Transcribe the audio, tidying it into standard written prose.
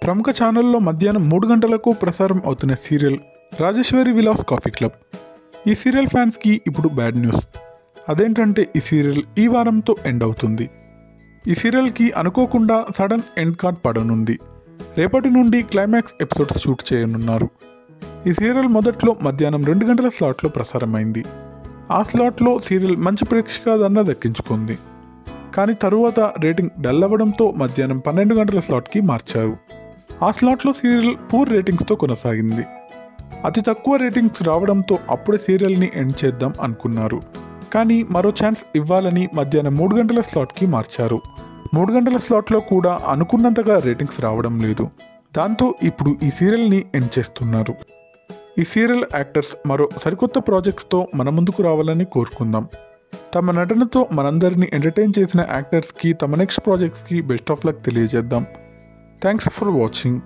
ప్రముఖ ఛానల్లో మధ్యాహ్నం 3 గంటలకు ప్రసారం అవుతున్న serial Rajeshwari Vilas coffee club. ఈ సీరియల్ ఫ్యాన్స్కి ఇప్పుడు బ్యాడ్ న్యూస్. అదేంటంటే ఈ సీరియల్ ఈ వారంతో ఎండ్ అవుతుంది. ఈ సీరియల్కి అనుకోకుండా సడన్ ఎండ్ కార్డ్ పడనుంది. రేపటి నుండి క్లైమాక్స్ ఎపిసోడ్స్ షూట్ చేయనున్నారు. ఈ సీరియల్ మొదట్లో మధ్యాహ్నం 2 గంటల స్లాట్లో ప్రసారమైంది. ఆ స్లాట్లో సీరియల్ మంచి ప్రేక్షకాదరణ దక్కించుకుంది. కానీ తరువాత రేటింగ్ డల్ అవ్వడంతో మధ్యాహ్నం 12 గంటల స్లాట్కి మార్చారు. ఆ స్లాట్లో సీరియల్ పూర్ రేటింగ్స్తో కొనసాగింది. అతి తక్కువ రేటింగ్స్ రావడంతో అప్పుడే సీరియల్ని ఎండ్ చేద్దాం అనుకున్నారు. కానీ మరో ఛాన్స్ ఇవ్వాలని మధ్యాహ్నం 3 గంటల స్లాట్కి మార్చారు. 3 గంటల స్లాట్లో కూడా అనుకున్నంతగా రేటింగ్స్ రావడం లేదు. దాంతో ఇప్పుడు ఈ సీరియల్ని ఎండ్ చేస్తున్నారు. ఈ సీరియల్ యాక్టర్స్ మరో సరికొత్త ప్రాజెక్ట్స్తో మన ముందుకు రావాలని కోరుకుందాం. తమ నటనతో మనందరినీ ఎంటర్టైన్ చేసిన యాక్టర్స్కి తమ నెక్స్ట్ ప్రాజెక్ట్స్కి బెస్ట్ ఆఫ్ లక్ తెలియజేద్దాం. Thanks for watching.